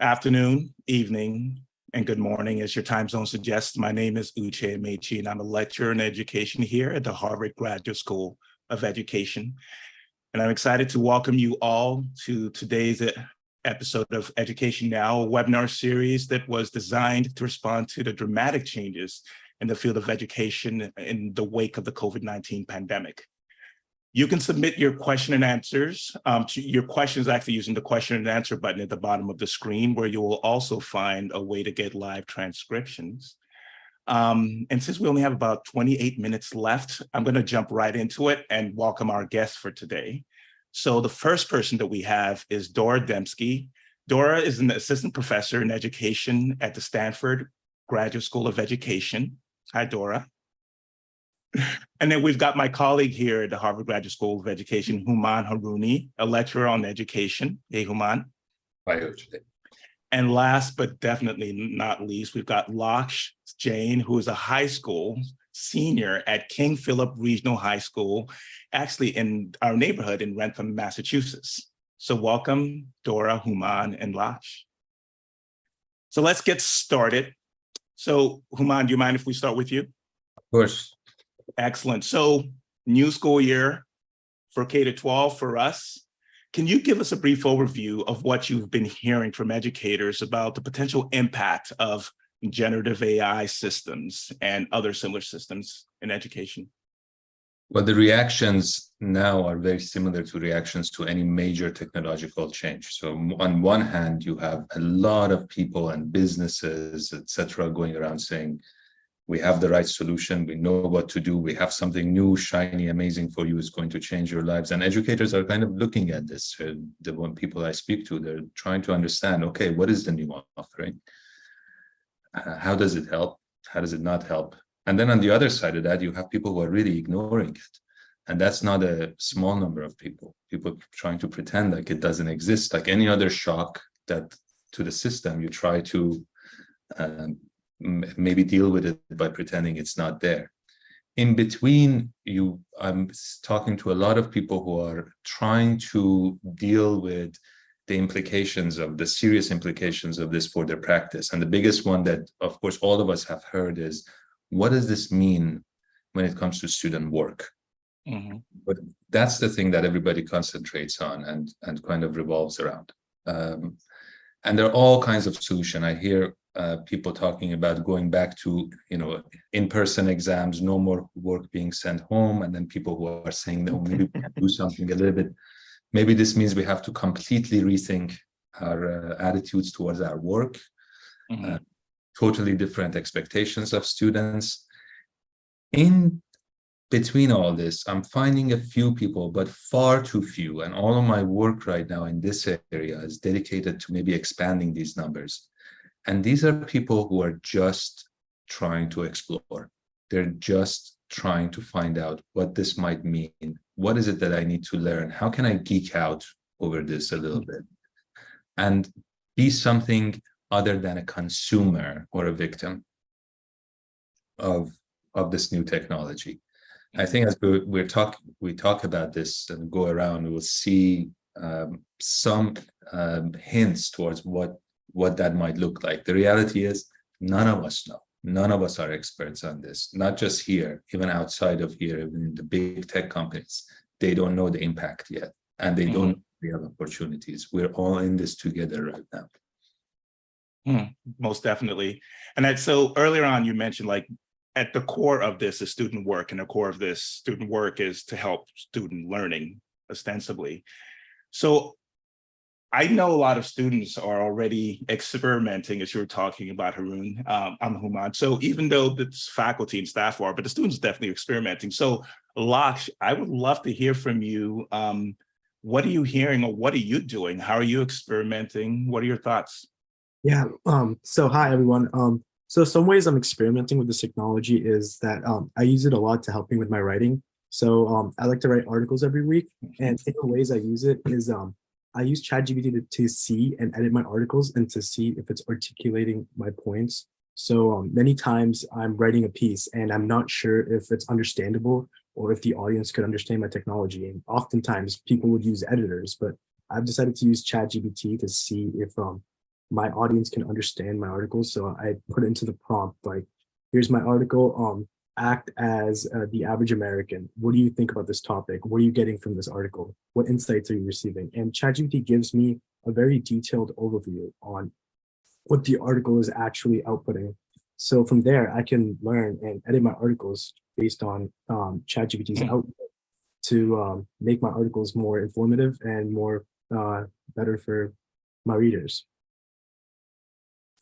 Afternoon, evening, and good morning, as your time zone suggests. My name is Uche Mechi, and I'm a lecturer in education here at the Harvard Graduate School of Education. And I'm excited to welcome you all to today's episode of Education Now, a webinar series that was designed to respond to the dramatic changes in the field of education in the wake of the COVID-19 pandemic. You can submit your question and answers to your questions actually using the question and answer button at the bottom of the screen, where you will also find a way to get live transcriptions. And since we only have about 28 minutes left, I'm going to jump right into it and welcome our guests for today. So the first person that we have is Dora Demski. Dora is an assistant professor in education at the Stanford Graduate School of Education. Hi, Dora. And then we've got my colleague here at the Harvard Graduate School of Education, Houman Harouni, a lecturer on education. Hey, Houman. Hi, Uche. And last but definitely not least, we've got Laksh Jain, who is a high school senior at King Philip Regional High School, actually in our neighborhood in Wrentham, Massachusetts. So welcome, Dora, Houman, and Laksh. So let's get started. So Houman, do you mind if we start with you? Of course. Excellent. So new school year for K-12 for us. Can you give us a brief overview of what you've been hearing from educators about the potential impact of generative AI systems and other similar systems in education? Well, the reactions now are very similar to reactions to any major technological change. So on one hand, you have a lot of people and businesses, etc., going around saying, we have the right solution, we know what to do, we have something new, shiny, amazing for you, is going to change your lives. And educators are kind of looking at this. The one people I speak to, they're trying to understand, okay, what is the new offering? How does it help? How does it not help? And then on the other side of that, you have people who are really ignoring it. And that's not a small number of people trying to pretend like it doesn't exist. Like any other shock that to the system, you try to maybe deal with it by pretending it's not there. In between, I'm talking to a lot of people who are trying to deal with the implications of the serious implications of this for their practice. And the biggest one that, of course, all of us have heard is, what does this mean when it comes to student work? Mm-hmm. But that's the thing that everybody concentrates on and kind of revolves around. And there are all kinds of solutions. I hear people talking about going back to, in-person exams, no more work being sent home, and then people who are saying, no, maybe we can do something a little bit. Maybe this means we have to completely rethink our attitudes towards our work, totally different expectations of students. In between all this, I'm finding a few people, but far too few, and all of my work right now in this area is dedicated to maybe expanding these numbers. And these are people who are just trying to explore. They're just trying to find out what this might mean. What is it that I need to learn? How can I geek out over this a little bit and be something other than a consumer or a victim of this new technology? I think as we talk about this and go around, we will see some hints towards what that might look like. The reality is none of us know. None of us are experts on this, not just here, even outside of here, even in the big tech companies. They don't know the impact yet, and they don't know the other opportunities. We're all in this together right now. Most definitely. And so earlier on, you mentioned like at the core of this is student work, and the core of this student work is to help student learning, ostensibly. So I know a lot of students are already experimenting, as you were talking about, Haroon. I'm Houman. So even though it's faculty and staff are, but the students definitely experimenting. So Laksh, I would love to hear from you. What are you hearing, or what are you doing? How are you experimenting? What are your thoughts? Yeah. So hi, everyone. So some ways I'm experimenting with this technology is that I use it a lot to help me with my writing. So I like to write articles every week, and different ways I use it is I use ChatGPT to see and edit my articles and to see if it's articulating my points. So many times I'm writing a piece and I'm not sure if it's understandable or if the audience could understand my technology. And oftentimes people would use editors, but I've decided to use ChatGPT to see if my audience can understand my articles. So I put into the prompt, like, here's my article, act as the average American. What do you think about this topic? What are you getting from this article? What insights are you receiving? And ChatGPT gives me a very detailed overview on what the article is actually outputting. So from there, I can learn and edit my articles based on ChatGPT's output to make my articles more informative and more better for my readers.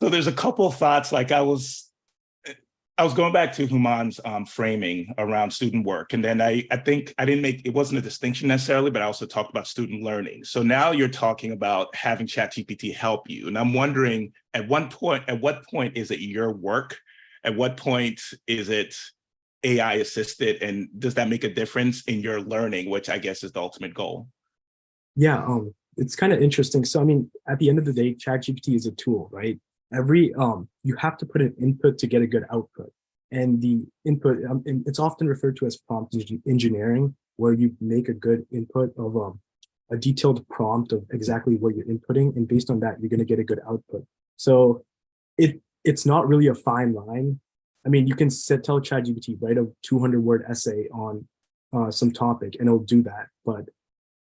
So there's a couple of thoughts. Like I was going back to Human's framing around student work. And then I think I didn't make, it wasn't a distinction necessarily, but I also talked about student learning. So now you're talking about having ChatGPT help you. And I'm wondering at what point is it your work? At what point is it AI assisted? And does that make a difference in your learning, which I guess is the ultimate goal? Yeah, it's kind of interesting. So, I mean, at the end of the day, ChatGPT is a tool, right? You have to put an input to get a good output. And the input, it's often referred to as prompt engineering, where you make a good input of a detailed prompt of exactly what you're inputting. And based on that, you're going to get a good output. So it's not really a fine line. I mean, you can tell ChatGPT, write a 200-word essay on some topic, and it'll do that. But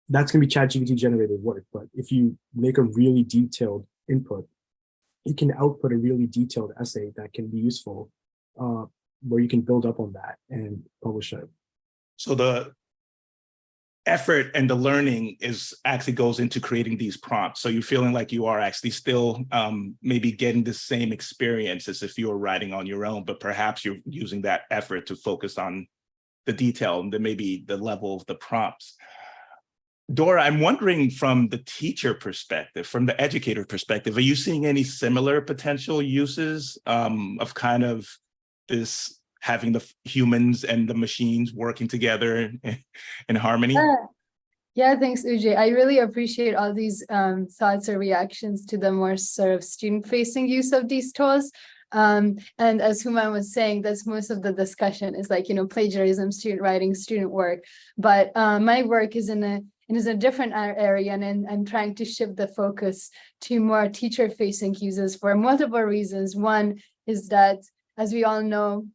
that's going to be ChatGPT generated work. But if you make a really detailed input, you can output a really detailed essay that can be useful, where you can build up on that and publish it. So the effort and the learning actually goes into creating these prompts. So you're feeling like you are actually still maybe getting the same experience as if you were writing on your own, but perhaps you're using that effort to focus on the detail and then maybe the level of the prompts. Dora, I'm wondering from the teacher perspective, from the educator perspective, are you seeing any similar potential uses of kind of this having the humans and the machines working together in harmony? Yeah, thanks, Ujay. I really appreciate all these thoughts or reactions to the more sort of student-facing use of these tools. And as Human was saying, that's most of the discussion is like, plagiarism, student writing, student work. But my work is in a different area, and I'm trying to shift the focus to more teacher-facing uses for multiple reasons. One is that, as we all know,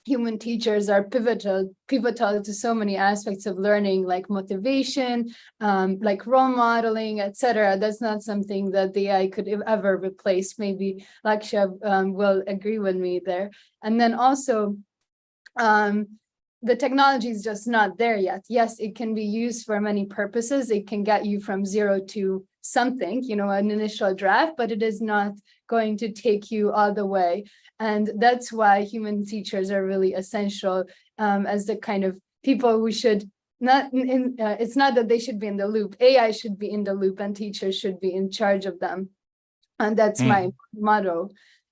human teachers are pivotal to so many aspects of learning, like motivation, like role modeling, etc. That's not something that the AI could ever replace. Maybe Laksha will agree with me there. And then also, the technology is just not there yet. Yes, it can be used for many purposes. It can get you from zero to something, an initial draft, but it is not going to take you all the way. And that's why human teachers are really essential as the kind of people who should not, it's not that they should be in the loop. AI should be in the loop and teachers should be in charge of them. And that's my motto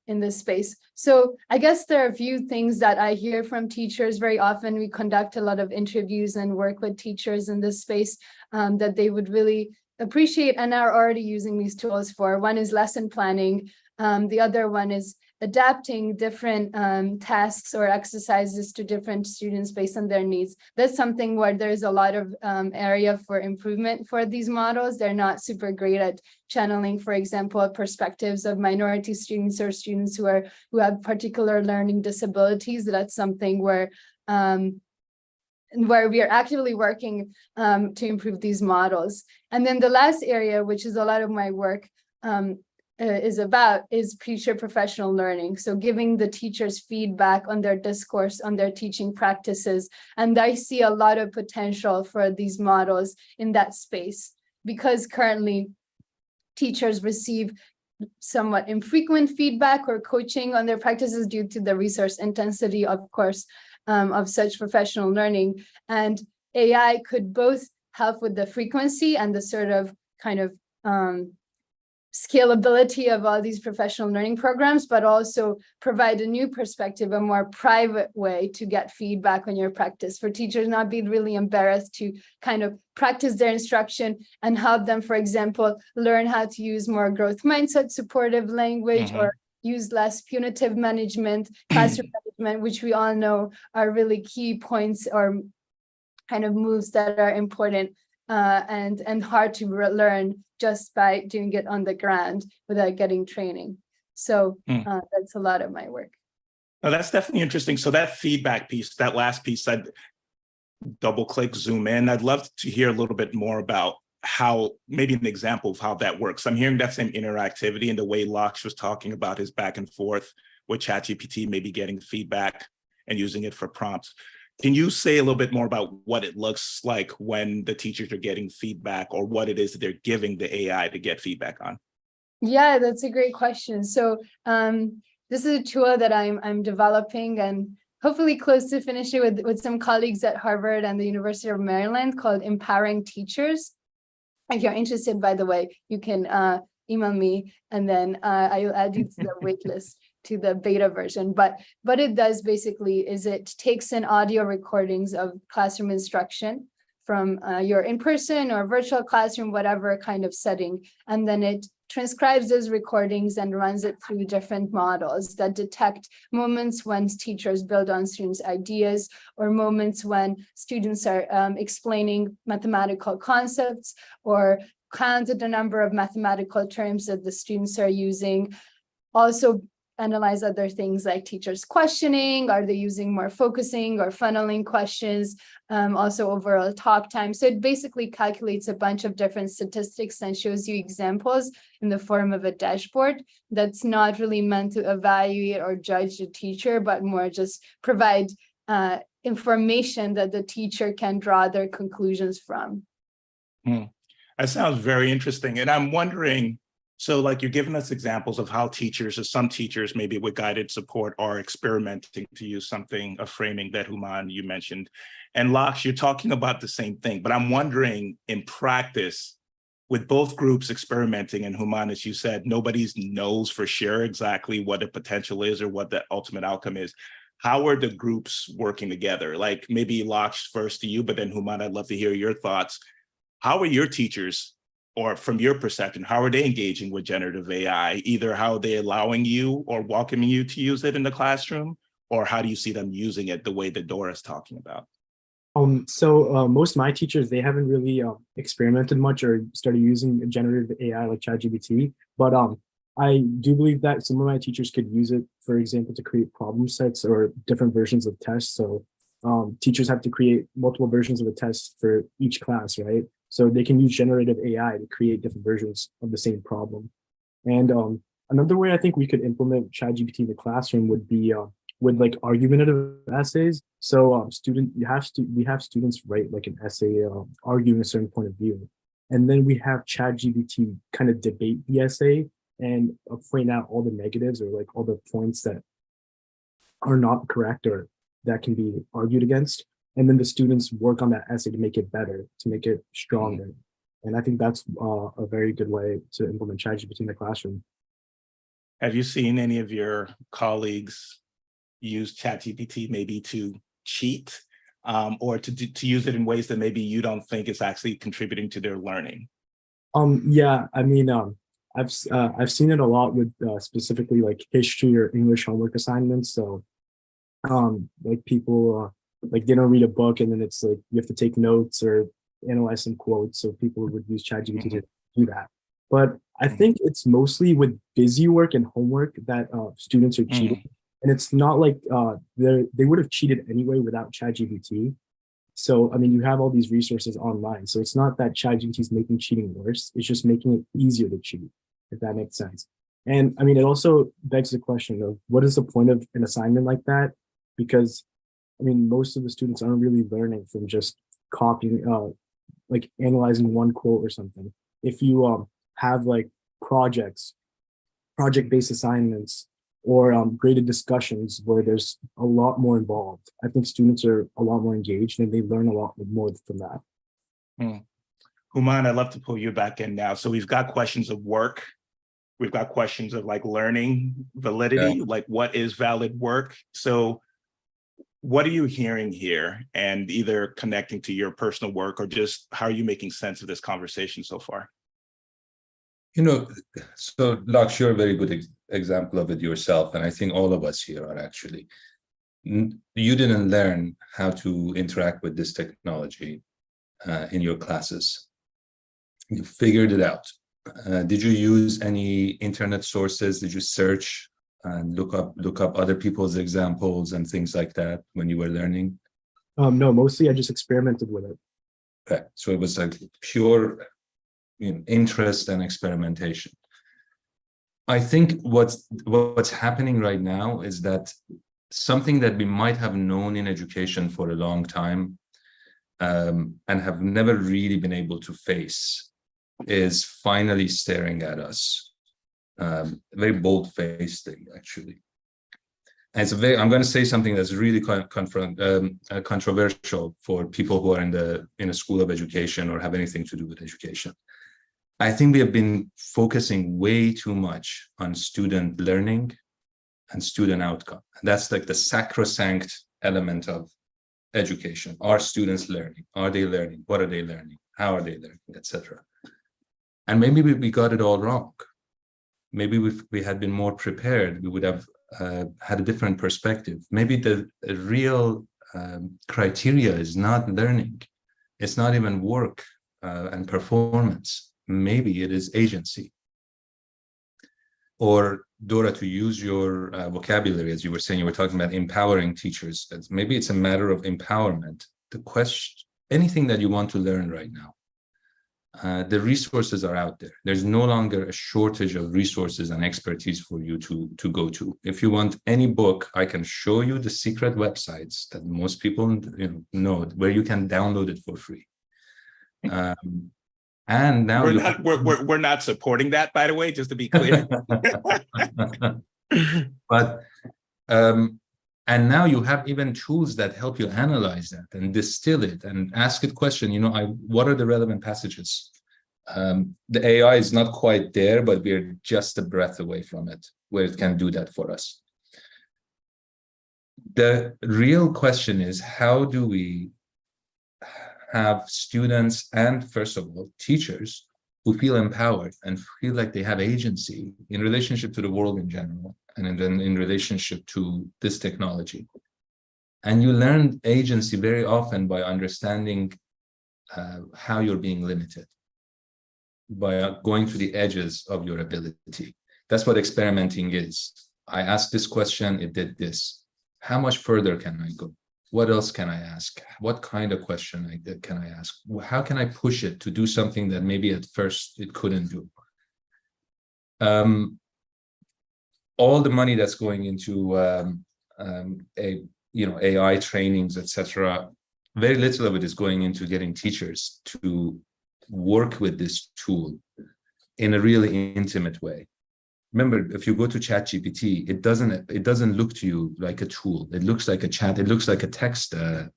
in this space. So I guess there are a few things that I hear from teachers very often. We conduct a lot of interviews and work with teachers in this space that they would really appreciate and are already using these tools for. One is lesson planning. The other one is adapting different tasks or exercises to different students based on their needs. That's something where there's a lot of area for improvement for these models. They're not super great at channeling, for example, perspectives of minority students or students who have particular learning disabilities. That's something where we are actively working to improve these models. And then the last area, which is a lot of my work, is future professional learning. So giving the teachers feedback on their discourse, on their teaching practices. And I see a lot of potential for these models in that space, because currently teachers receive somewhat infrequent feedback or coaching on their practices due to the resource intensity, of course, of such professional learning. And AI could both help with the frequency and the sort of kind of scalability of all these professional learning programs, but also provide a new perspective, a more private way to get feedback on your practice, for teachers not be really embarrassed to kind of practice their instruction and help them, for example, learn how to use more growth mindset, supportive language, or use less punitive management, classroom management, which we all know are really key points or kind of moves that are important and hard to learn just by doing it on the ground without getting training. So that's a lot of my work. Oh, that's definitely interesting. So that feedback piece, that last piece, I'd double click, zoom in. I'd love to hear a little bit more about how, maybe an example of how that works. I'm hearing that same interactivity in the way Laksh was talking about his back and forth with ChatGPT, maybe getting feedback and using it for prompts. Can you say a little bit more about what it looks like when the teachers are getting feedback, or what it is that they're giving the AI to get feedback on? Yeah, that's a great question. So this is a tool that I'm developing and hopefully close to finishing with some colleagues at Harvard and the University of Maryland, called Empowering Teachers. If you're interested, by the way, you can email me, and then I will add you to the wait list to the beta version. But what it does basically is it takes in audio recordings of classroom instruction from your in-person or virtual classroom, whatever kind of setting, and then it transcribes those recordings and runs it through different models that detect moments when teachers build on students' ideas, or moments when students are explaining mathematical concepts, or counted the number of mathematical terms that the students are using. Also analyze other things like teachers questioning, are they using more focusing or funneling questions, also overall talk time. So it basically calculates a bunch of different statistics and shows you examples in the form of a dashboard that's not really meant to evaluate or judge the teacher, but more just provide information that the teacher can draw their conclusions from. That sounds very interesting. And I'm wondering, so like you're giving us examples of how teachers, or some teachers maybe with guided support, are experimenting, to use something, a framing that Houman, you mentioned. And Laksh, you're talking about the same thing, but I'm wondering in practice, with both groups experimenting, and Houman, as you said, nobody knows for sure exactly what the potential is or what the ultimate outcome is. How are the groups working together? Like maybe Laksh first to you, but then Houman, I'd love to hear your thoughts. How are your teachers, or from your perception, how are they engaging with generative AI? Either how are they allowing you or welcoming you to use it in the classroom, or how do you see them using it the way that Dora's talking about? Most of my teachers, they haven't really experimented much or started using generative AI like ChatGPT, but I do believe that some of my teachers could use it, for example, to create problem sets or different versions of tests. So teachers have to create multiple versions of a test for each class, right? So they can use generative AI to create different versions of the same problem. And another way I think we could implement ChatGPT in the classroom would be with like argumentative essays. So we have students write like an essay arguing a certain point of view, and then we have ChatGPT kind of debate the essay and point out all the negatives or like all the points that are not correct or that can be argued against. And then the students work on that essay to make it better, to make it stronger. And I think that's a very good way to implement ChatGPT in the classroom. Have you seen any of your colleagues use ChatGPT maybe to cheat, or to use it in ways that maybe you don't think is actually contributing to their learning? Yeah, I mean, I've seen it a lot with specifically like history or English homework assignments. So like people like they don't read a book, and then it's like you have to take notes or analyze some quotes. So people would use ChatGPT to do that. But I think it's mostly with busy work and homework that students are cheating. And it's not like they would have cheated anyway without ChatGPT. So, I mean, you have all these resources online. So it's not that ChatGPT is making cheating worse. It's just making it easier to cheat, if that makes sense. And I mean, it also begs the question of what is the point of an assignment like that? Because I mean, most of the students aren't really learning from just copying, like analyzing one quote or something. If you have like project-based assignments, or graded discussions where there's a lot more involved, I think students are a lot more engaged and they learn a lot more from that. Houman, I'd love to pull you back in now. So we've got questions of work. We've got questions of like learning validity, like what is valid work? So what are you hearing here, and either connecting to your personal work or just how are you making sense of this conversation so far? You know, so Laksh, you're a very good example of it yourself. And I think all of us here are actually, you didn't learn how to interact with this technology in your classes. You figured it out. Did you use any internet sources? Did you search and look up other people's examples and things like that when you were learning? No, mostly I just experimented with it. Okay, so it was like pure interest and experimentation. I think what's happening right now is that something that we might have known in education for a long time and have never really been able to face is finally staring at us. A very bold-faced thing, actually. And it's I'm going to say something that's really controversial for people who are in a school of education or have anything to do with education. I think we have been focusing way too much on student learning and student outcome. And that's like the sacrosanct element of education. Are students learning? Are they learning? What are they learning? How are they learning, etc. And maybe we got it all wrong. Maybe if we had been more prepared, we would have had a different perspective. Maybe the real criteria is not learning. It's not even work and performance. Maybe it is agency. Or Dora, to use your vocabulary, as you were saying, you were talking about empowering teachers. Maybe it's a matter of empowerment. The question, anything that you want to learn right now, the resources are out there. There's no longer a shortage of resources and expertise for you to go to. If you want any book, I can show you the secret websites that most people know where you can download it for free. And now we're not supporting that, by the way, just to be clear. But and now you have even tools that help you analyze that and distill it and ask it question. What are the relevant passages? The AI is not quite there, but we're just a breath away from it, where it can do that for us. The real question is, how do we have students and, first of all, teachers who feel empowered and feel like they have agency in relationship to the world in general, and then in relationship to this technology. And you learn agency very often by understanding how you're being limited, by going to the edges of your ability. That's what experimenting is. I asked this question, it did this. How much further can I go? What else can I ask? What kind of question can I ask? How can I push it to do something that maybe at first it couldn't do? All the money that's going into AI trainings, etc., very little of it is going into getting teachers to work with this tool in a really intimate way. Remember, if you go to ChatGPT, it doesn't look to you like a tool. It looks like a chat. It looks like a text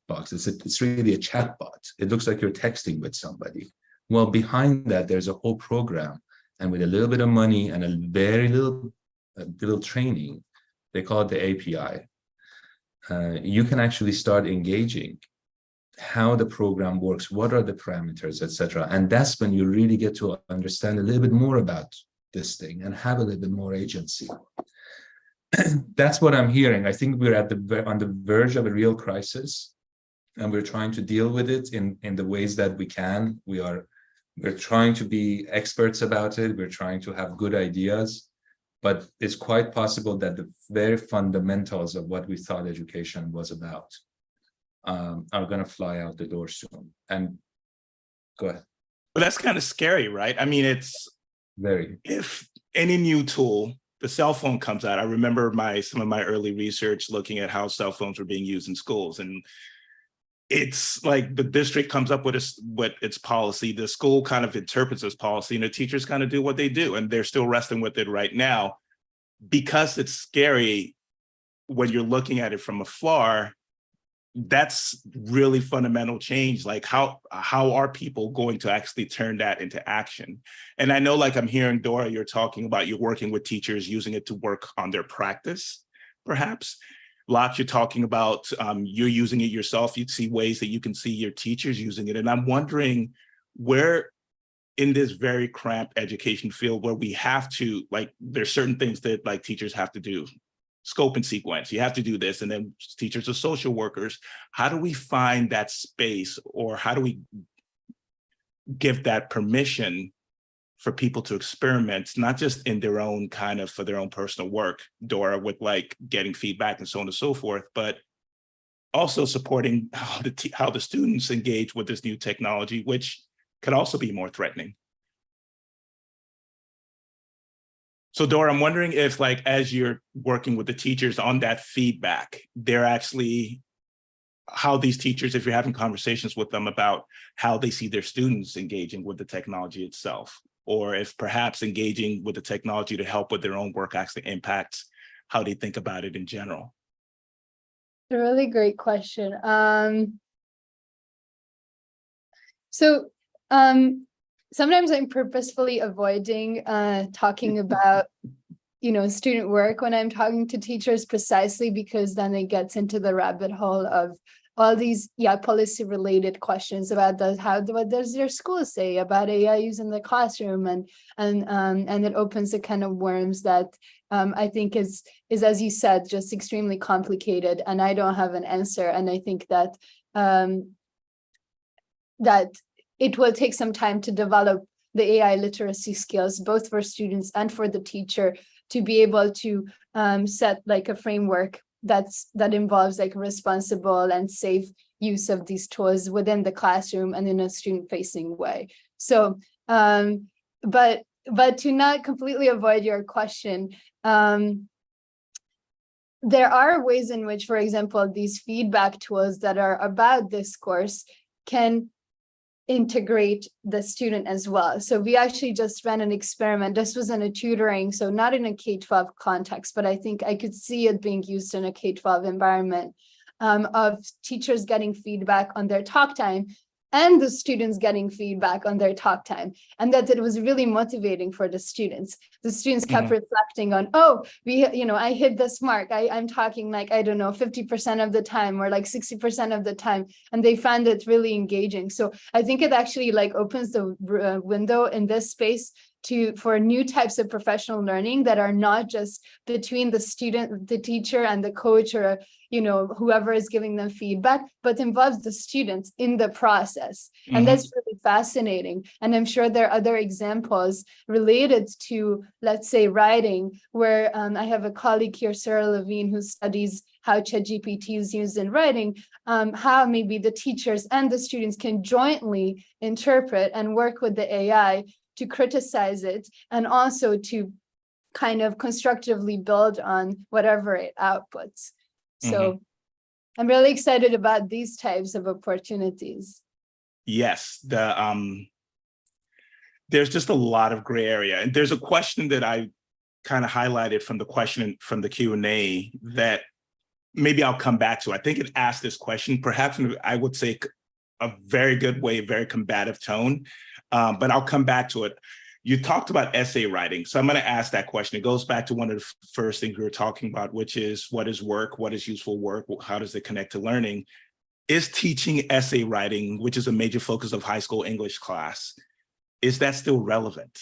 box. It's really a chat bot. It looks like you're texting with somebody. Well, behind that, there's a whole program, and with a little bit of money and a very little training, they call it the API. You can actually start engaging how the program works, what are the parameters, etc. And that's when you really get to understand a little bit more about this thing and have a little bit more agency. That's what I'm hearing. I think we're on the verge of a real crisis, and we're trying to deal with it in the ways that we can. We're trying to be experts about it. We're trying to have good ideas, but it's quite possible that the very fundamentals of what we thought education was about are going to fly out the door soon. And go ahead. Well, that's kind of scary, right? I mean, it's very. If any new tool, the cell phone comes out. I remember some of my early research looking at how cell phones were being used in schools, and it's like the district comes up with its policy, the school kind of interprets its policy, and the teachers kind of do what they do, and they're still wrestling with it right now. Because it's scary when you're looking at it from afar, that's really fundamental change. Like how are people going to actually turn that into action? And I know, like I'm hearing Dora, you're talking about you're working with teachers, using it to work on their practice, perhaps. Locke, you're talking about you're using it yourself. You see ways that you can see your teachers using it. And I'm wondering where in this very cramped education field where we have to, like, there's certain things that like teachers have to do. Scope and sequence, you have to do this, and then teachers are social workers. How do we find that space, or how do we give that permission for people to experiment, not just in their own kind of, for their own personal work, Dora, with like getting feedback and so on and so forth, but also supporting how the students engage with this new technology, which could also be more threatening. So Dora, I'm wondering if, like, as you're working with the teachers on that feedback, they're actually, how these teachers, if you're having conversations with them about how they see their students engaging with the technology itself, or if perhaps engaging with the technology to help with their own work actually impacts how they think about it in general. A really great question. Sometimes I'm purposefully avoiding talking about, student work when I'm talking to teachers, precisely because then it gets into the rabbit hole of all these policy related questions about what does your school say about AI use in the classroom, and it opens a can of worms that I think is, as you said, just extremely complicated, and I don't have an answer. And I think that that it will take some time to develop the AI literacy skills, both for students and for the teacher, to be able to set like a framework that involves like responsible and safe use of these tools within the classroom and in a student-facing way. So, but to not completely avoid your question, there are ways in which, for example, these feedback tools that are about this course can integrate the student as well. So we actually just ran an experiment. This was in a tutoring, so not in a K-12 context, but I think I could see it being used in a K-12 environment, of teachers getting feedback on their talk time and the students getting feedback on their talk time, and that it was really motivating for the students. The students kept reflecting on, oh, I hit this mark. I'm talking like, I don't know, 50% of the time, or like 60% of the time, and they found it really engaging. So I think it actually like opens the window in this space for new types of professional learning that are not just between the student, the teacher, and the coach, or whoever is giving them feedback, but involves the students in the process. And that's really fascinating. And I'm sure there are other examples related to, let's say, writing, where I have a colleague here, Sarah Levine, who studies how ChatGPT is used in writing, how maybe the teachers and the students can jointly interpret and work with the AI to criticize it, and also to kind of constructively build on whatever it outputs. So I'm really excited about these types of opportunities. Yes, there's just a lot of gray area. And there's a question that I kind of highlighted from the question from the Q&A that maybe I'll come back to. I think it asked this question, perhaps I would say a very good way, very combative tone, but I'll come back to it. You talked about essay writing, so I'm going to ask that question. It goes back to one of the first things we were talking about, which is what is work, what is useful work, how does it connect to learning? Is teaching essay writing, which is a major focus of high school English class, is that still relevant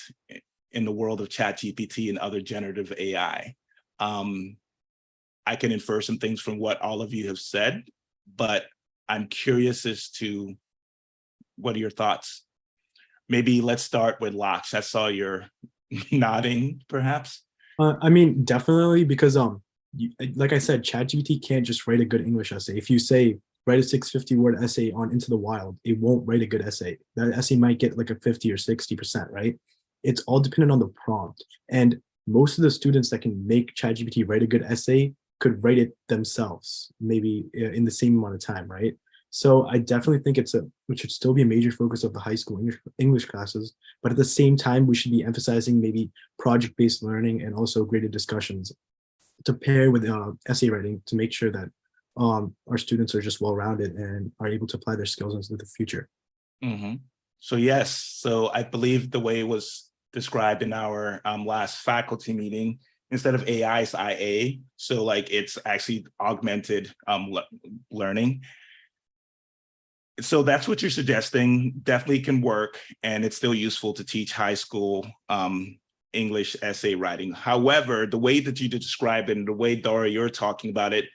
in the world of ChatGPT and other generative AI? I can infer some things from what all of you have said, but I'm curious as to what are your thoughts? Maybe let's start with Laksh. I saw your nodding, perhaps. I mean, definitely, because like I said, ChatGPT can't just write a good English essay. If you say write a 650-word essay on Into the Wild, it won't write a good essay. That essay might get like a 50 or 60%, right? It's all dependent on the prompt. And most of the students that can make ChatGPT write a good essay could write it themselves, maybe in the same amount of time, right? So I definitely think it should still be a major focus of the high school English classes, but at the same time, we should be emphasizing maybe project-based learning and also graded discussions to pair with essay writing to make sure that our students are just well-rounded and are able to apply their skills into the future. So yes, so I believe the way it was described in our last faculty meeting, instead of AI, it's IA. So like it's actually augmented learning. So that's what you're suggesting. Definitely can work, and it's still useful to teach high school English essay writing. However, the way that you describe it and the way, Dora, you're talking about it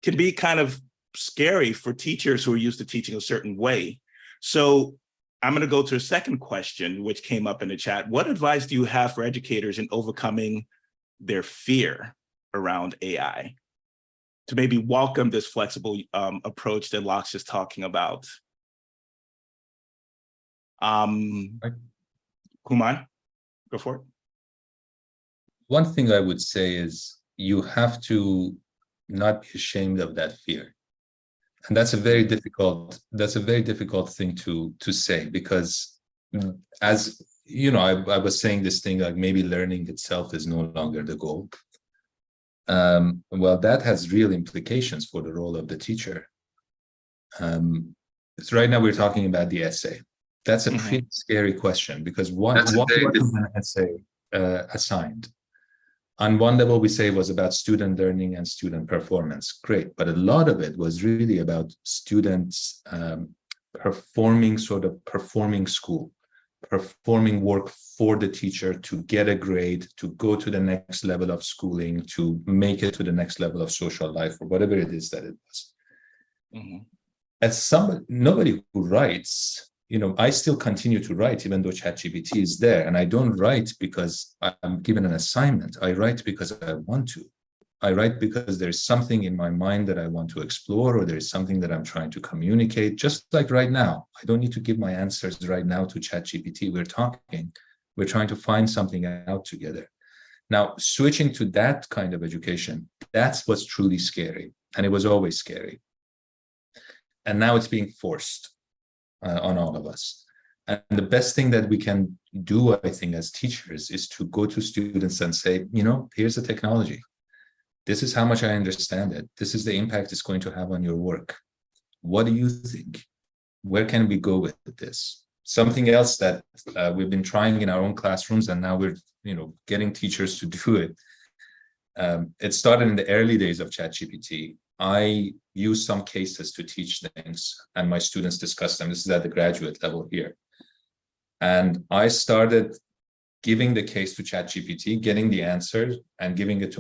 can be kind of scary for teachers who are used to teaching a certain way. So I'm going to go to a second question, which came up in the chat. What advice do you have for educators in overcoming their fear around AI to maybe welcome this flexible approach that Locke's is talking about? Human, go for it. One thing I would say is you have to not be ashamed of that fear. And that's a very difficult thing to say, because as you know, I was saying this thing like maybe learning itself is no longer the goal. Well, that has real implications for the role of the teacher. So right now we're talking about the essay. That's a pretty scary question, because what was an essay assigned? On one level, we say it was about student learning and student performance. Great, but a lot of it was really about students performing school, performing work for the teacher to get a grade, to go to the next level of schooling, to make it to the next level of social life, or whatever it is that it was. As nobody who writes, you know, I still continue to write even though ChatGPT is there, and I don't write because I'm given an assignment. I write because I want to. I write because there's something in my mind that I want to explore, or there's something that I'm trying to communicate. Just like right now, I don't need to give my answers right now to ChatGPT. We're talking, we're trying to find something out together. Now, switching to that kind of education, that's what's truly scary, and it was always scary. And now it's being forced on all of us. And the best thing that we can do, I think, as teachers is to go to students and say, you know, here's the technology. This is how much I understand it. This is the impact it's going to have on your work. What do you think? Where can we go with this? Something else that we've been trying in our own classrooms, and now we're, you know, getting teachers to do it. It started in the early days of ChatGPT. I use some cases to teach things, and my students discuss them. This is at the graduate level here. And I started giving the case to ChatGPT, getting the answers, and giving it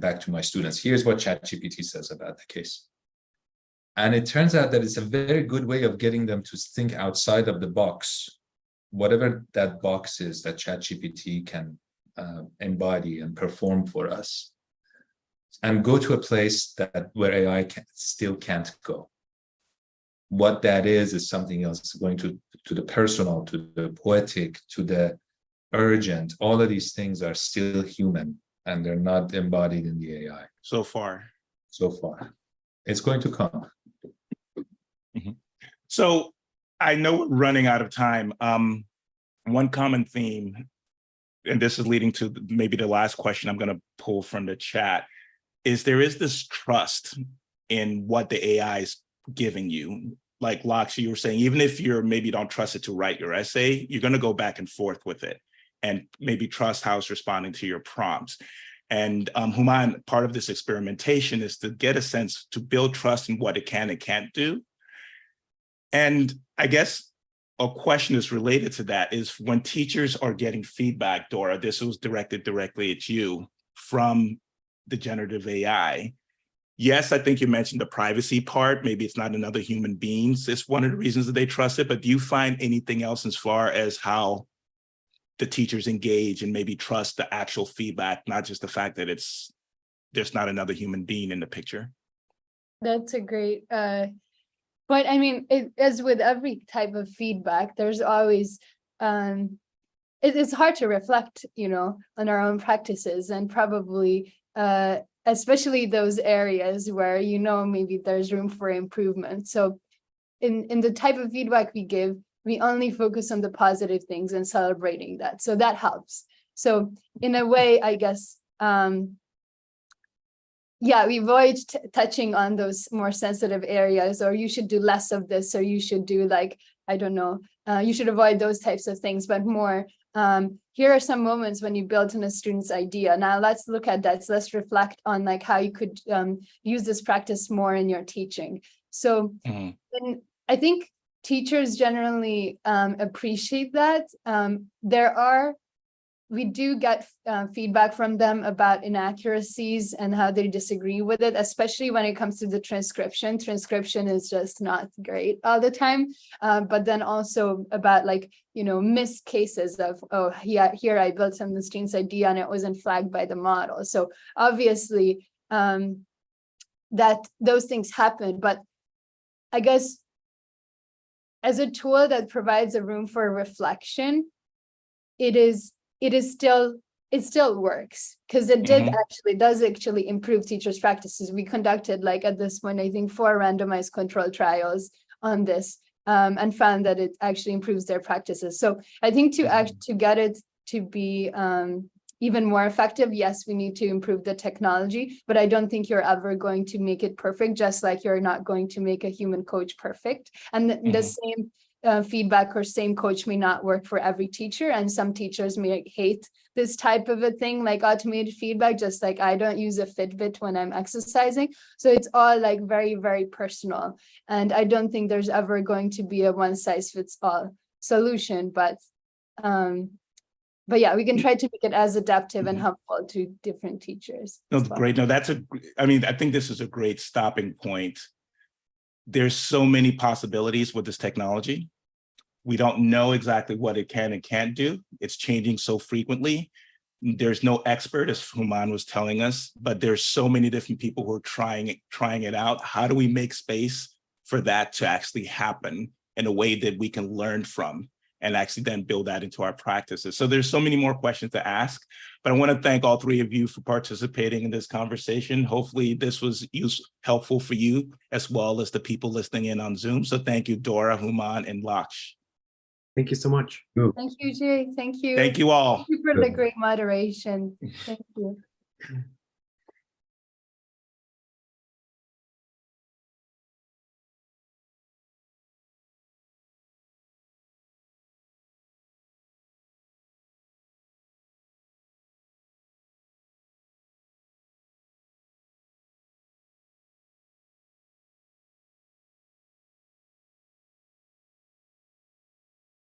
back to my students. Here's what ChatGPT says about the case. And it turns out that it's a very good way of getting them to think outside of the box, whatever that box is that ChatGPT can embody and perform for us, and go to a place where AI still can't go. What that is something else, going to the personal, to the poetic, to the urgent. All of these things are still human, and they're not embodied in the AI. So far. It's going to come. So I know we're running out of time. One common theme, and this is leading to maybe the last question I'm going to pull from the chat, is there is this trust in what the AI is giving you. Like Lakshya, you were saying, even if you're maybe don't trust it to write your essay, you're going to go back and forth with it and maybe trust how it's responding to your prompts. And Human, part of this experimentation is to get a sense, to build trust in what it can and can't do. And I guess a question that's related to that is, when teachers are getting feedback, Dora, this was directed directly at you, from the generative AI. Yes, I think you mentioned the privacy part. Maybe it's not another human being. It's one of the reasons that they trust it. But do you find anything else as far as how the teachers engage and maybe trust the actual feedback, not just the fact that there's not another human being in the picture? That's a great point. I mean, as with every type of feedback, there's always it's hard to reflect, you know, on our own practices, and probably especially those areas where, you know, maybe there's room for improvement. So in the type of feedback we give, we only focus on the positive things and celebrating that. So that helps. So in a way, I guess, yeah, we avoid touching on those more sensitive areas, or you should do less of this, or you should do, like, I don't know, you should avoid those types of things, but more, here are some moments when you built on a student's idea. Now let's look at that. So let's reflect on like how you could use this practice more in your teaching. So and I think teachers generally appreciate that. There are we do get feedback from them about inaccuracies and how they disagree with it, especially when it comes to the transcription. Transcription is just not great all the time. But then also about like, missed cases of, oh, yeah, here I built some student's idea and it wasn't flagged by the model. So obviously that those things happen, but I guess as a tool that provides a room for reflection, it still works because it does actually improve teachers' practices. We conducted, like at this point, I think 4 randomized control trials on this and found that it actually improves their practices. So I think to get it to be even more effective, yes, we need to improve the technology, but I don't think you're ever going to make it perfect, just like you're not going to make a human coach perfect. And the same feedback or same coach may not work for every teacher, and some teachers may hate this type of a thing, like automated feedback, just like I don't use a Fitbit when I'm exercising. So it's all like very, very personal, and I don't think there's ever going to be a one-size-fits-all solution, but yeah, we can try to make it as adaptive and helpful to different teachers. No, great. No, I think this is a great stopping point. There's so many possibilities with this technology. We don't know exactly what it can and can't do. It's changing so frequently. There's no expert, as Human was telling us, but there's so many different people who are trying it out. How do we make space for that to actually happen in a way that we can learn from and actually then build that into our practices? So there's so many more questions to ask, but I want to thank all 3 of you for participating in this conversation. Hopefully this was helpful for you as well as the people listening in on Zoom. So thank you, Dora, Human, and Laksh. Thank you so much. Thank you, Jay. Thank you. Thank you all. Thank you for the great moderation. Thank you.